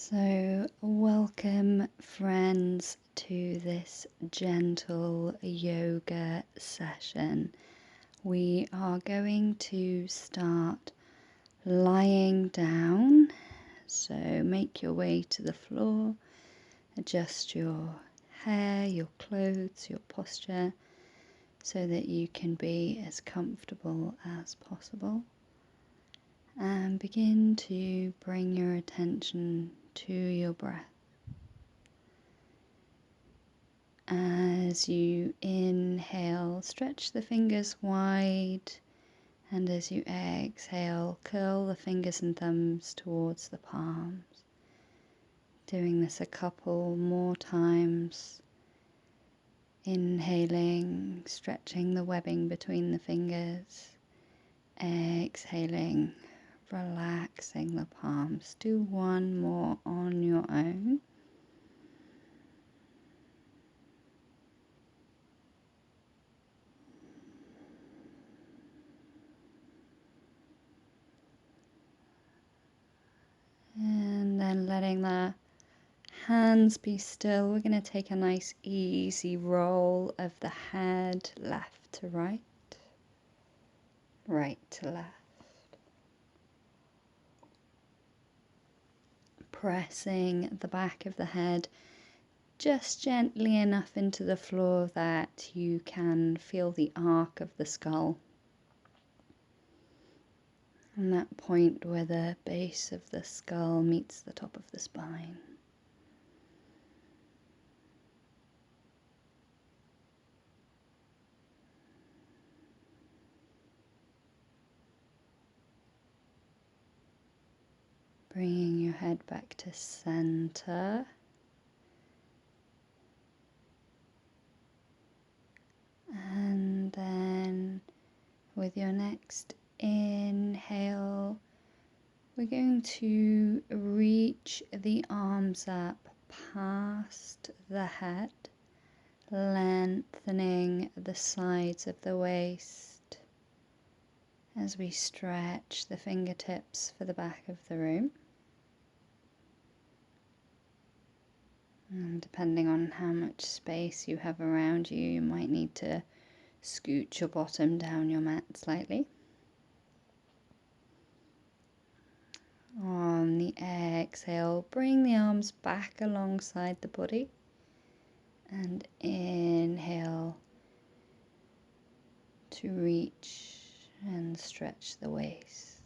So, welcome friends to this gentle yoga session. We are going to start lying down. So, make your way to the floor, adjust your hair, your clothes, your posture so that you can be as comfortable as possible. And begin to bring your attention to your breath. As you inhale, stretch the fingers wide, and as you exhale, curl the fingers and thumbs towards the palms. Doing this a couple more times. Inhaling, stretching the webbing between the fingers. Exhaling, relaxing the palms. Do one more on your own. And then letting the hands be still. We're going to take a nice easy roll of the head, left to right, right to left. Pressing the back of the head just gently enough into the floor that you can feel the arc of the skull. And that point where the base of the skull meets the top of the spine. Bringing your head back to center. And then with your next inhale, we're going to reach the arms up past the head, lengthening the sides of the waist as we stretch the fingertips for the back of the room. And depending on how much space you have around you, you might need to scoot your bottom down your mat slightly. On the exhale, bring the arms back alongside the body and inhale to reach and stretch the waist.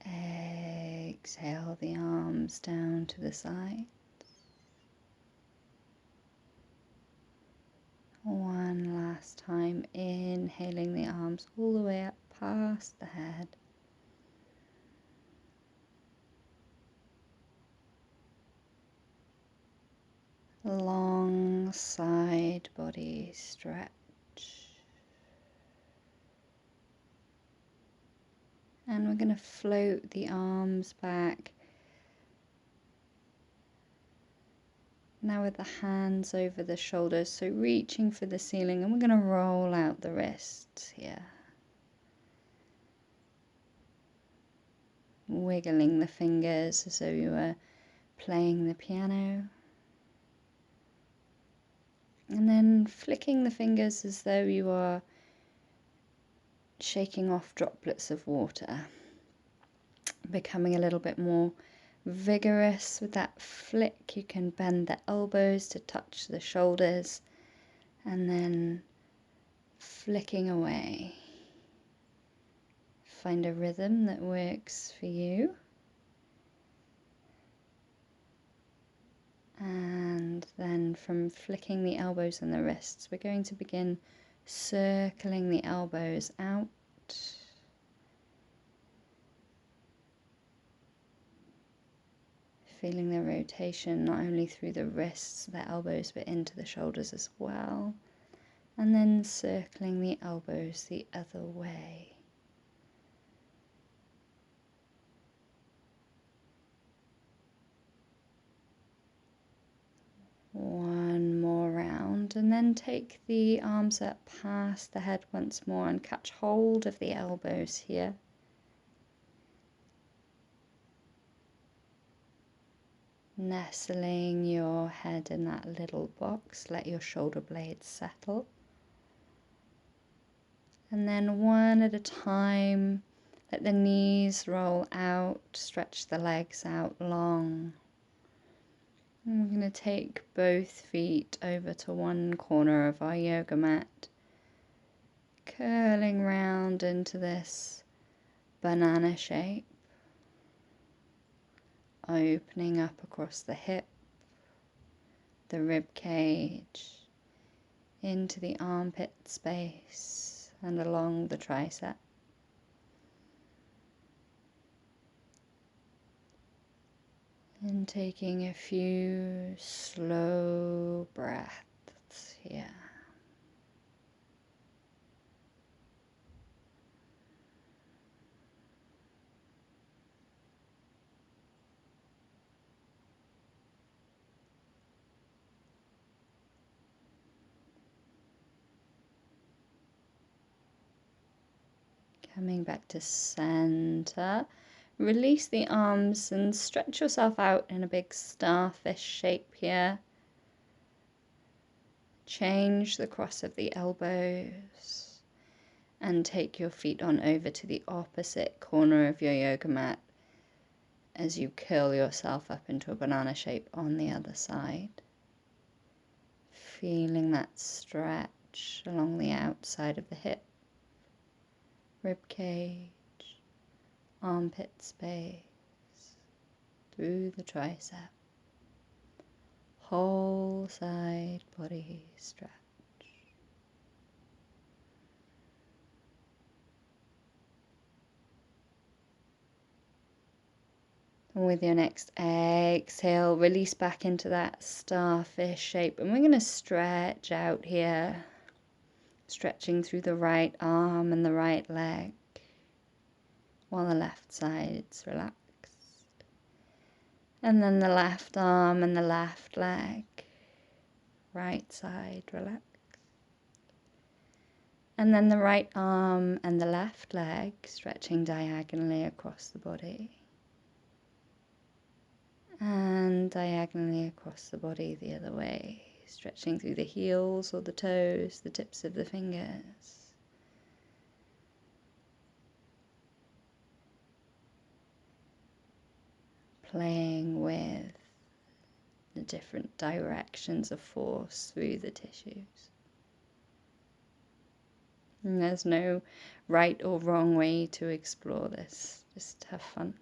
Exhale the arms down to the side. One last time, inhaling the arms all the way up past the head. Long side body stretch. And we're going to float the arms back. Now with the hands over the shoulders, so reaching for the ceiling, and we're going to roll out the wrists here. Wiggling the fingers as though you were playing the piano. And then flicking the fingers as though you are shaking off droplets of water. Becoming a little bit more vigorous with that flick. You can bend the elbows to touch the shoulders and then flicking away. Find a rhythm that works for you. And then from flicking the elbows and the wrists, we're going to begin circling the elbows out. Feeling the rotation not only through the wrists, the elbows, but into the shoulders as well. And then circling the elbows the other way. One more round, and then take the arms up past the head once more and catch hold of the elbows here. Nestling your head in that little box, let your shoulder blades settle. And then one at a time, let the knees roll out, stretch the legs out long. And we're going to take both feet over to one corner of our yoga mat, curling round into this banana shape, opening up across the hip, the rib cage, into the armpit space and along the tricep. And taking a few slow breaths here. Coming back to center, release the arms and stretch yourself out in a big starfish shape here. Change the cross of the elbows and take your feet on over to the opposite corner of your yoga mat as you curl yourself up into a banana shape on the other side. Feeling that stretch along the outside of the hip, rib cage, armpit space, through the tricep, whole side body stretch. And with your next exhale, release back into that starfish shape. And we're going to stretch out here, stretching through the right arm and the right leg, while the left side's relaxed. And then the left arm and the left leg, right side relaxed. And then the right arm and the left leg stretching diagonally across the body. And diagonally across the body the other way, stretching through the heels or the toes, the tips of the fingers. Playing with the different directions of force through the tissues. And there's no right or wrong way to explore this, just have fun.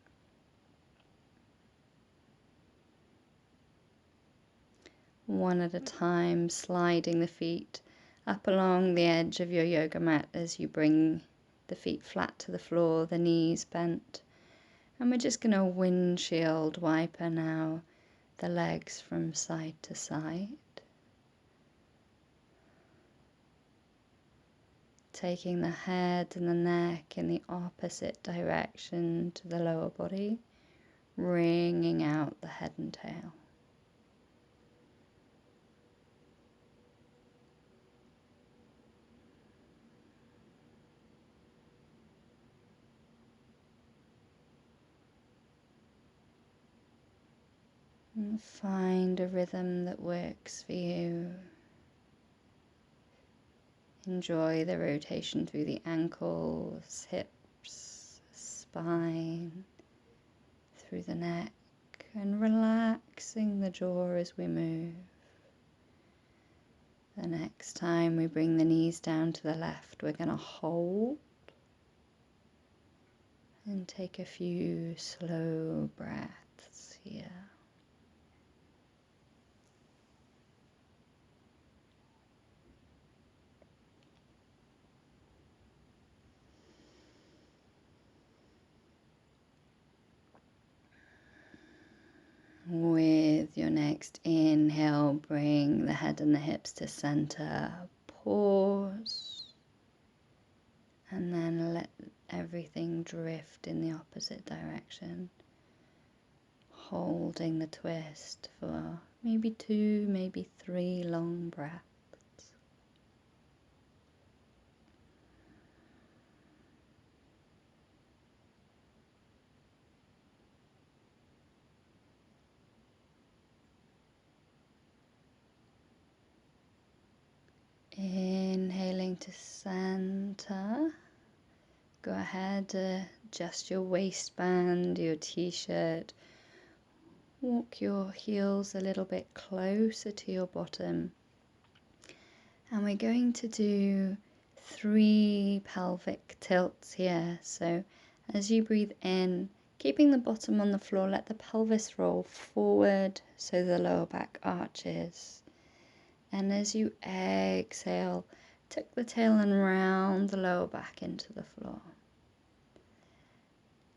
One at a time, sliding the feet up along the edge of your yoga mat as you bring the feet flat to the floor, the knees bent. And we're just going to windshield wiper now the legs from side to side. Taking the head and the neck in the opposite direction to the lower body, wringing out the head and tail. And find a rhythm that works for you. Enjoy the rotation through the ankles, hips, spine, through the neck, and relaxing the jaw as we move. The next time we bring the knees down to the left, we're going to hold and take a few slow breaths here. With your next inhale, bring the head and the hips to center. Pause. And then let everything drift in the opposite direction. Holding the twist for maybe 2, maybe 3 long breaths. Inhaling to center. Go ahead, adjust your waistband, your t-shirt. Walk your heels a little bit closer to your bottom. And we're going to do 3 pelvic tilts here. So as you breathe in, keeping the bottom on the floor, let the pelvis roll forward so the lower back arches. And as you exhale, tuck the tail and round the lower back into the floor.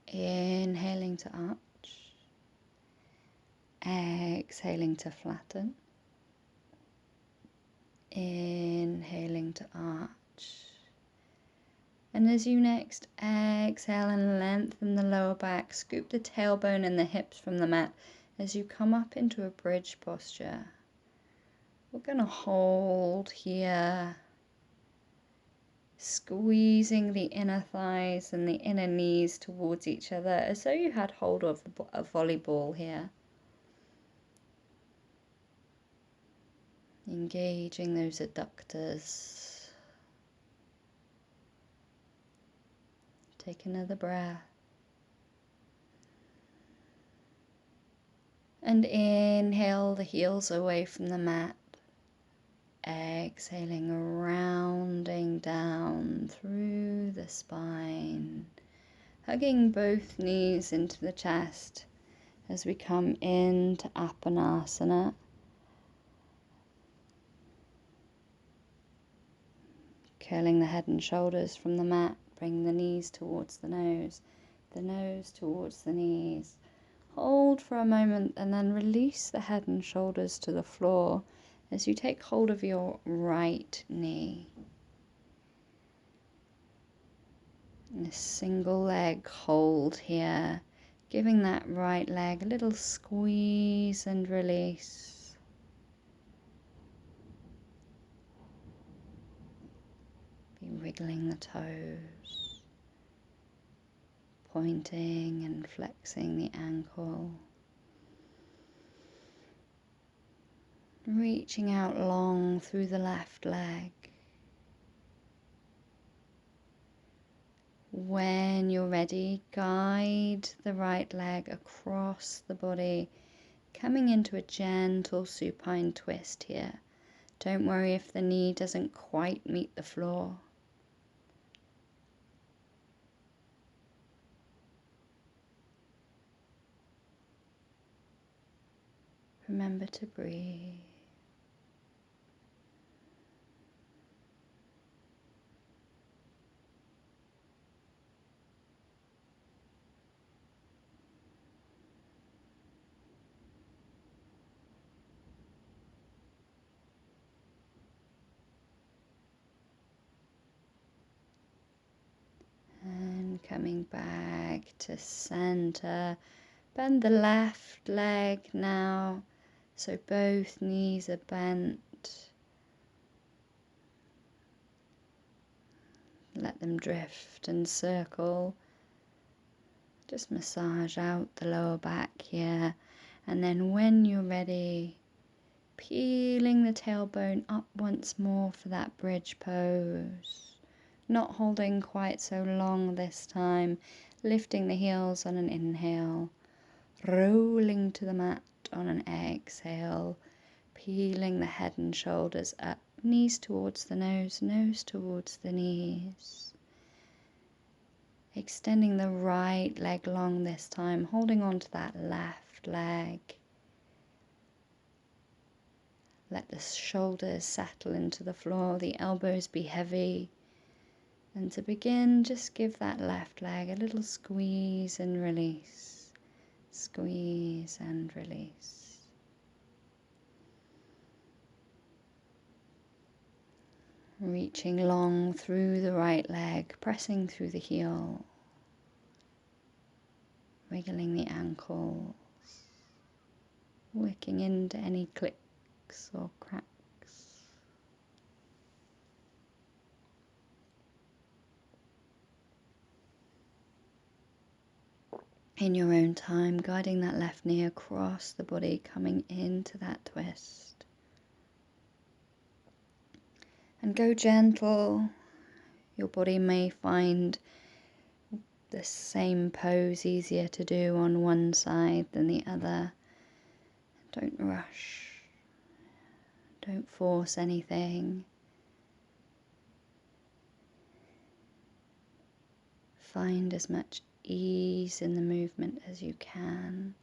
Inhaling to arch. Exhaling to flatten. Inhaling to arch. And as you next exhale and lengthen the lower back, scoop the tailbone and the hips from the mat as you come up into a bridge posture. We're going to hold here, squeezing the inner thighs and the inner knees towards each other as though you had hold of a volleyball here. Engaging those adductors. Take another breath. And inhale the heels away from the mat. Exhaling, rounding down through the spine. Hugging both knees into the chest as we come into Uppanasana. Curling the head and shoulders from the mat. Bring the knees towards the nose towards the knees. Hold for a moment and then release the head and shoulders to the floor as you take hold of your right knee. And a single leg hold here, giving that right leg a little squeeze and release. Be wiggling the toes, pointing and flexing the ankle. Reaching out long through the left leg. When you're ready, guide the right leg across the body, coming into a gentle supine twist here. Don't worry if the knee doesn't quite meet the floor. Remember to breathe. And coming back to center, bend the left leg now, so both knees are bent. Let them drift and circle. Just massage out the lower back here, and then when you're ready, peeling the tailbone up once more for that bridge pose. Not holding quite so long this time, lifting the heels on an inhale, rolling to the mat on an exhale, peeling the head and shoulders up, knees towards the nose towards the knees. Extending the right leg long this time, holding on to that left leg. Let the shoulders settle into the floor, the elbows be heavy. And to begin, just give that left leg a little squeeze and release. Squeeze and release. Reaching long through the right leg, pressing through the heel. Wiggling the ankles. Working into any clicks or cracks. In your own time, guiding that left knee across the body, coming into that twist. And go gentle. Your body may find the same pose easier to do on one side than the other. Don't rush. Don't force anything. Find as much ease in the movement as you can.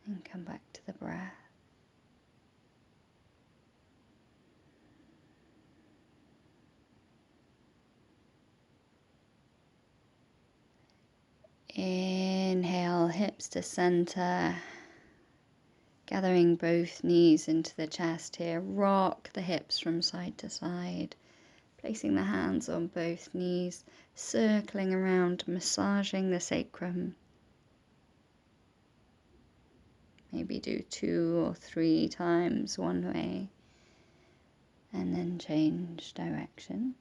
And come back to the breath. Inhale, hips to center. Gathering both knees into the chest here. Rock the hips from side to side. Placing the hands on both knees. Circling around, massaging the sacrum. Maybe do 2 or 3 times one way. And then change direction.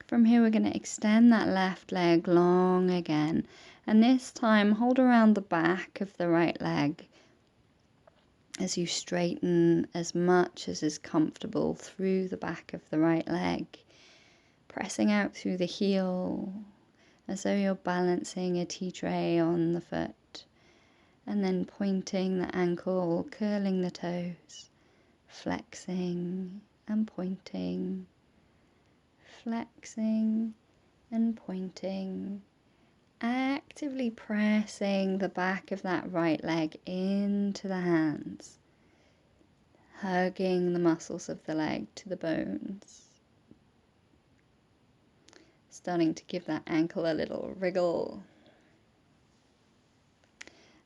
From here we're going to extend that left leg long again, and this time hold around the back of the right leg as you straighten as much as is comfortable through the back of the right leg, pressing out through the heel as though you're balancing a tea tray on the foot, and then pointing the ankle, curling the toes, flexing and pointing, flexing and pointing, actively pressing the back of that right leg into the hands, hugging the muscles of the leg to the bones, starting to give that ankle a little wriggle,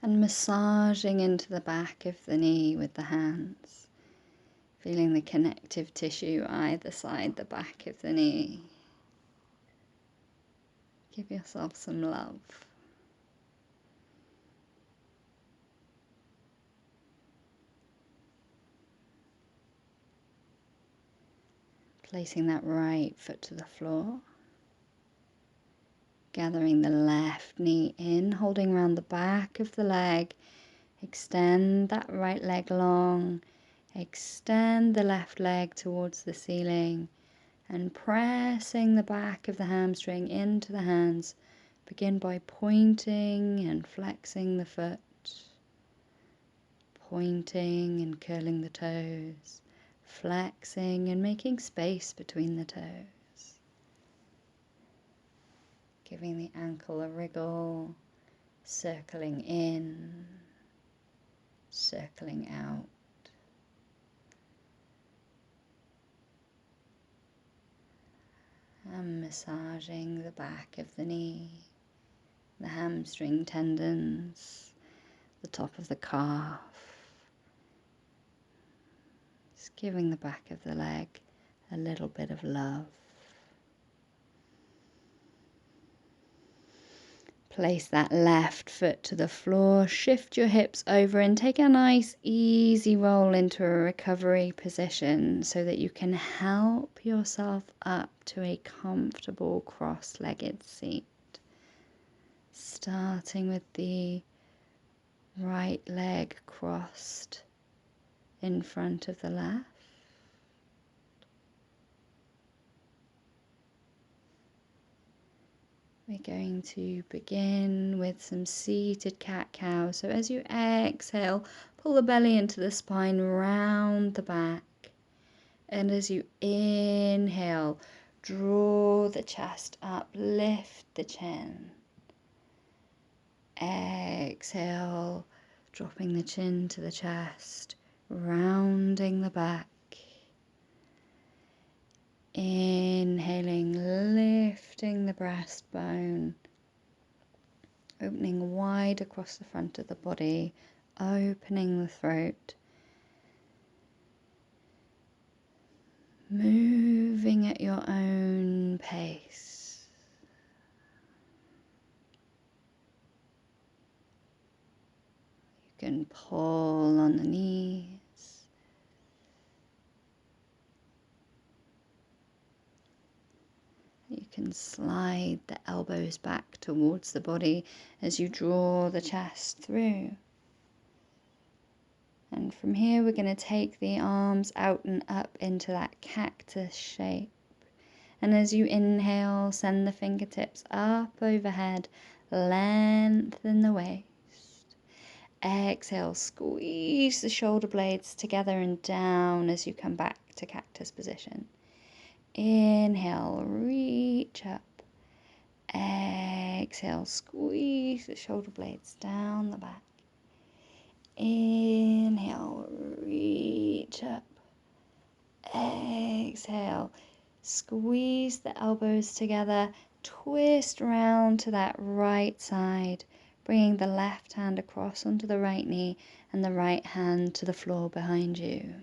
and massaging into the back of the knee with the hands, feeling the connective tissue either side the back of the knee. Give yourself some love. Placing that right foot to the floor. Gathering the left knee in, holding around the back of the leg. Extend that right leg long. Extend the left leg towards the ceiling. And pressing the back of the hamstring into the hands. Begin by pointing and flexing the foot. Pointing and curling the toes. Flexing and making space between the toes. Giving the ankle a wriggle, circling in, circling out. And massaging the back of the knee, the hamstring tendons, the top of the calf. Just giving the back of the leg a little bit of love. Place that left foot to the floor, shift your hips over and take a nice easy roll into a recovery position so that you can help yourself up to a comfortable cross-legged seat. Starting with the right leg crossed in front of the left. We're going to begin with some seated cat-cow. So as you exhale, pull the belly into the spine, round the back. And as you inhale, draw the chest up, lift the chin. Exhale, dropping the chin to the chest, rounding the back. Inhaling, lifting the breastbone, opening wide across the front of the body, opening the throat, moving at your own pace. You can pull on the knees. You slide the elbows back towards the body as you draw the chest through. And from here, we're going to take the arms out and up into that cactus shape. And as you inhale, send the fingertips up overhead, lengthen the waist. Exhale, squeeze the shoulder blades together and down as you come back to cactus position. Inhale, reach up. Exhale, squeeze the shoulder blades down the back. Inhale, reach up. Exhale, squeeze the elbows together, twist round to that right side, bringing the left hand across onto the right knee and the right hand to the floor behind you.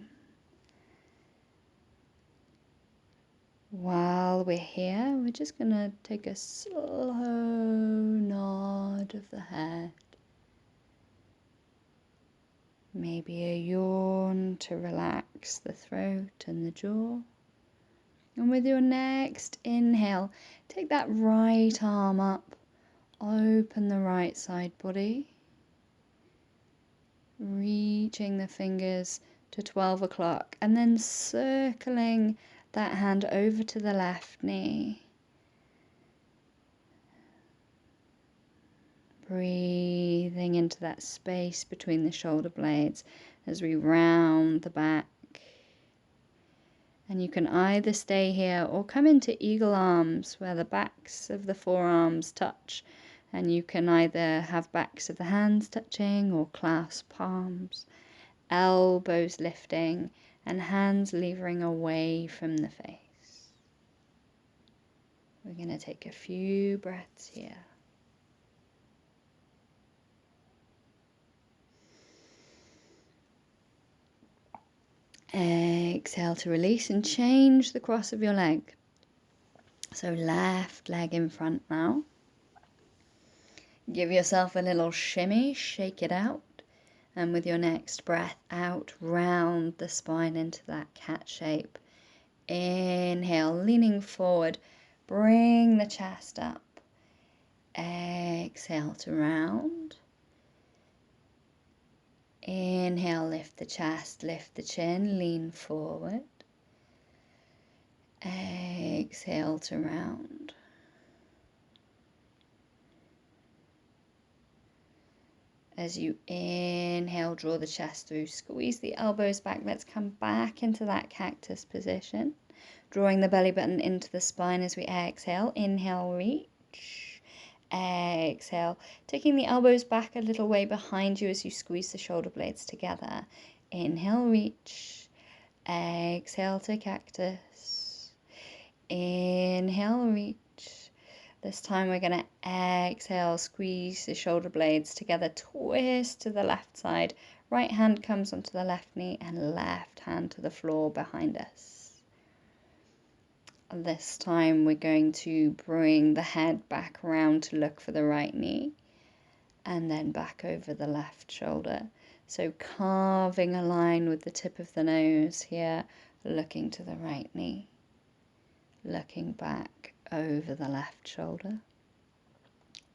While we're here, we're just going to take a slow nod of the head. Maybe a yawn to relax the throat and the jaw. And with your next inhale, take that right arm up, open the right side body, reaching the fingers to 12 o'clock, and then circling that hand over to the left knee. Breathing into that space between the shoulder blades as we round the back. And you can either stay here or come into eagle arms where the backs of the forearms touch. And you can either have backs of the hands touching or clasp palms, elbows lifting and hands levering away from the face. We're going to take a few breaths here. Exhale to release and change the cross of your leg. So left leg in front now. Give yourself a little shimmy, shake it out. And with your next breath out, round the spine into that cat shape. Inhale, leaning forward, bring the chest up. Exhale to round. Inhale, lift the chest, lift the chin, lean forward. Exhale to round. As you inhale, draw the chest through, squeeze the elbows back. Let's come back into that cactus position. Drawing the belly button into the spine as we exhale. Inhale, reach. Exhale, taking the elbows back a little way behind you as you squeeze the shoulder blades together. Inhale, reach. Exhale to cactus. Inhale, reach. This time we're going to exhale, squeeze the shoulder blades together, twist to the left side. Right hand comes onto the left knee and left hand to the floor behind us. This time we're going to bring the head back around to look for the right knee and then back over the left shoulder. So carving a line with the tip of the nose here, looking to the right knee, looking back over the left shoulder.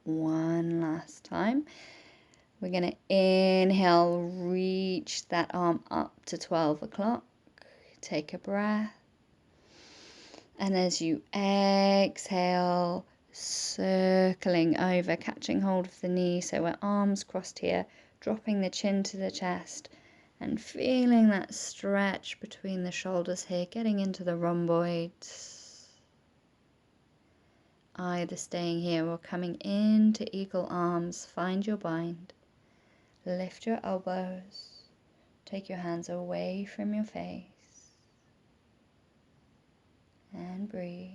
One last time. We're going to inhale, reach that arm up to 12 o'clock. Take a breath. And as you exhale, circling over, catching hold of the knee, so we're arms crossed here, dropping the chin to the chest, and feeling that stretch between the shoulders here, getting into the rhomboids. Either staying here or coming into eagle arms, find your bind. Lift your elbows, take your hands away from your face. And breathe.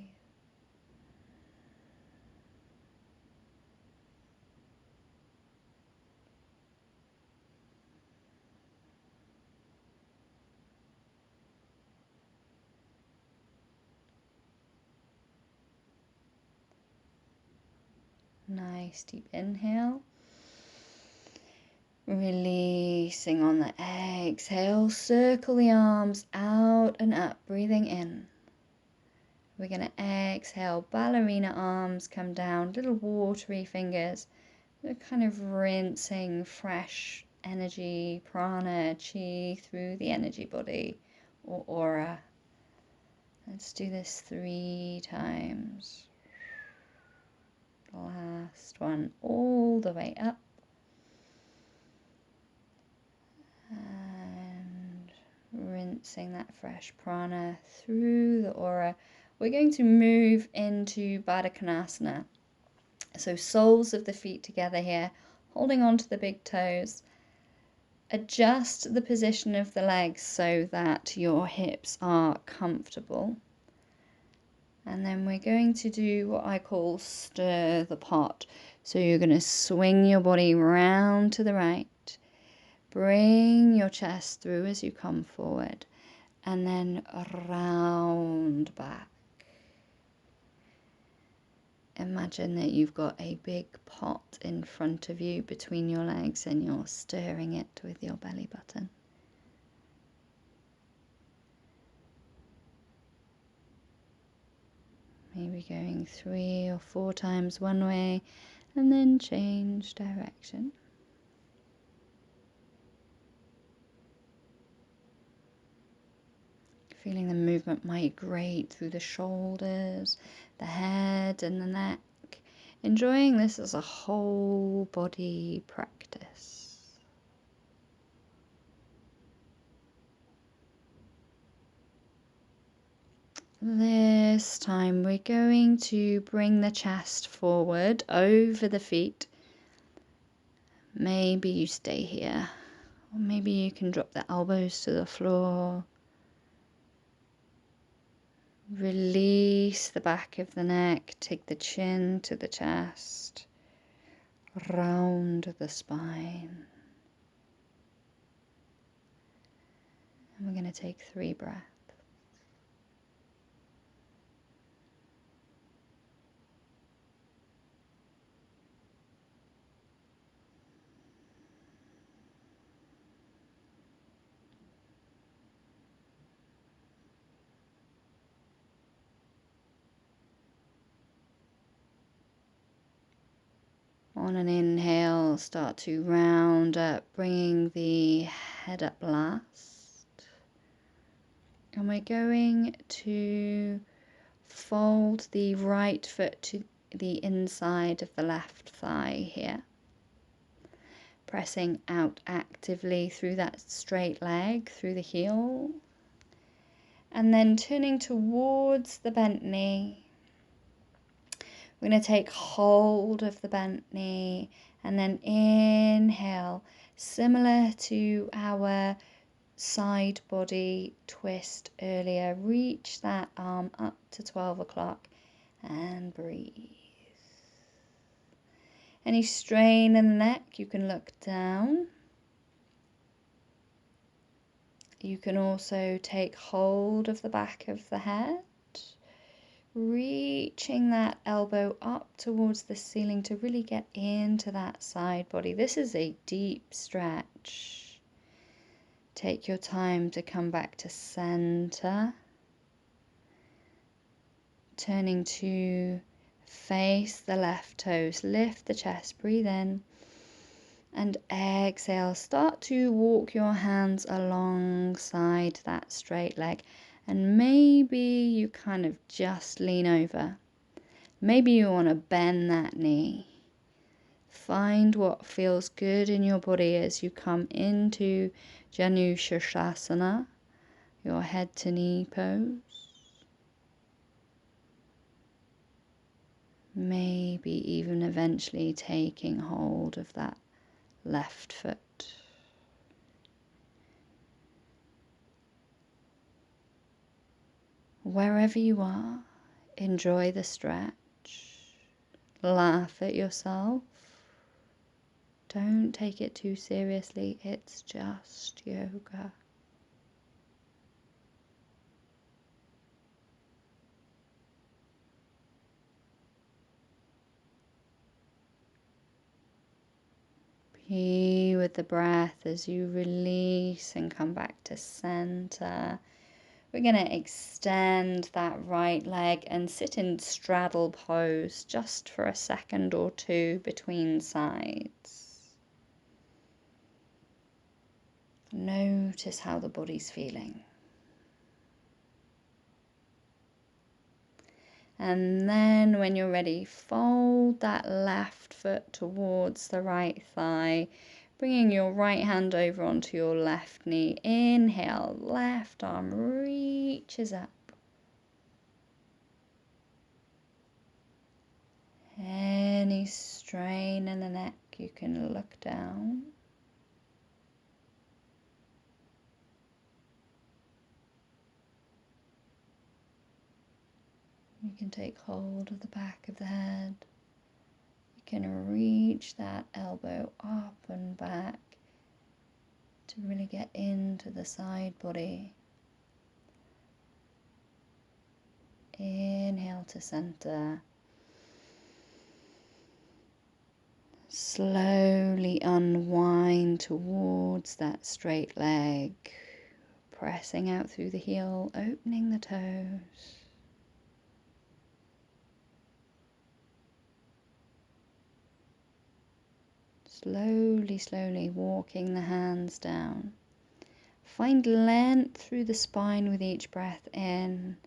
Nice deep inhale. Releasing on the exhale, circle the arms out and up, breathing in. We're going to exhale, ballerina arms come down, little watery fingers. We're kind of rinsing fresh energy, prana, chi through the energy body or aura. Let's do this 3 times. Last one, all the way up. And rinsing that fresh prana through the aura. We're going to move into Baddha Konasana. So soles of the feet together here, holding on to the big toes. Adjust the position of the legs so that your hips are comfortable. And then we're going to do what I call stir the pot. So you're going to swing your body round to the right. Bring your chest through as you come forward. And then round back. Imagine that you've got a big pot in front of you between your legs and you're stirring it with your belly button. Maybe going 3 or 4 times one way and then change direction. Feeling the movement migrate through the shoulders, the head and the neck. Enjoying this as a whole body practice. This time we're going to bring the chest forward over the feet. Maybe you stay here, or maybe you can drop the elbows to the floor. Release the back of the neck, take the chin to the chest, round the spine. And we're going to take 3 breaths. On an inhale, start to round up, bringing the head up last. And we're going to fold the right foot to the inside of the left thigh here. Pressing out actively through that straight leg, through the heel. And then turning towards the bent knee. We're going to take hold of the bent knee and then inhale, similar to our side body twist earlier. Reach that arm up to 12 o'clock and breathe. Any strain in the neck, you can look down. You can also take hold of the back of the head. Reaching that elbow up towards the ceiling to really get into that side body. This is a deep stretch. Take your time to come back to center. Turning to face the left toes. Lift the chest, breathe in. And exhale. Start to walk your hands alongside that straight leg. And maybe you kind of just lean over. Maybe you want to bend that knee. Find what feels good in your body as you come into Janu Shirshasana, your head to knee pose. Maybe even eventually taking hold of that left foot. Wherever you are, enjoy the stretch. Laugh at yourself. Don't take it too seriously. It's just yoga. Be with the breath as you release and come back to center. We're going to extend that right leg and sit in straddle pose just for a second or two between sides. Notice how the body's feeling. And then when you're ready, fold that left foot towards the right thigh, bringing your right hand over onto your left knee. Inhale, left arm reaches up. Any strain in the neck, you can look down. You can take hold of the back of the head. You can reach that elbow up and back to really get into the side body. Inhale to center. Slowly unwind towards that straight leg, pressing out through the heel, opening the toes. Slowly, slowly walking the hands down. Find length through the spine with each breath in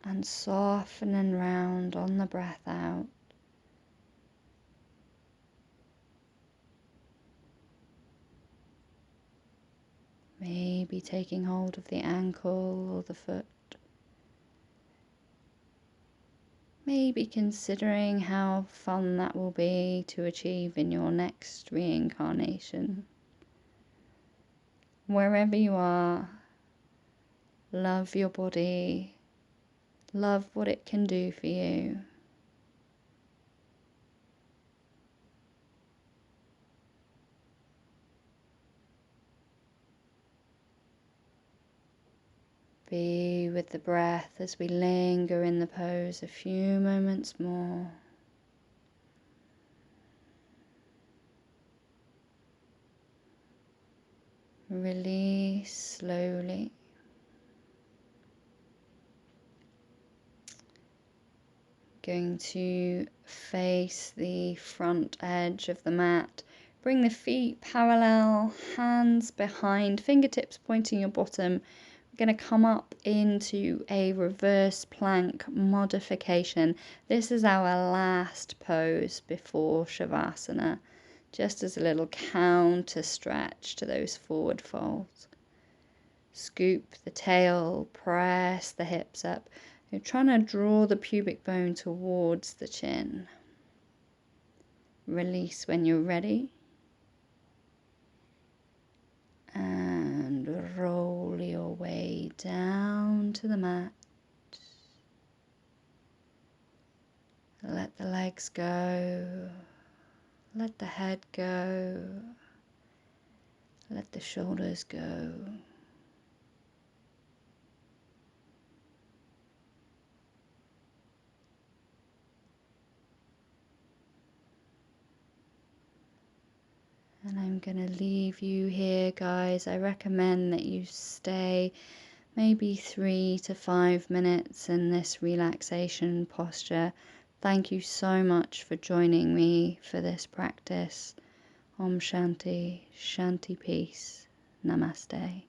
and soften and round on the breath out. Maybe taking hold of the ankle or the foot. Maybe considering how fun that will be to achieve in your next reincarnation. Wherever you are, love your body, love what it can do for you. Be with the breath as we linger in the pose a few moments more. Release slowly. Going to face the front edge of the mat. Bring the feet parallel, hands behind, fingertips pointing your bottom. We're going to come up into a reverse plank modification. This is our last pose before Shavasana, just as a little counter stretch to those forward folds. Scoop the tail, press the hips up. You're trying to draw the pubic bone towards the chin. Release when you're ready. And roll your way down to the mat. Let the legs go. Let the head go. Let the shoulders go. And I'm going to leave you here, guys. I recommend that you stay maybe 3 to 5 minutes in this relaxation posture. Thank you so much for joining me for this practice. Om Shanti, Shanti Peace, Namaste.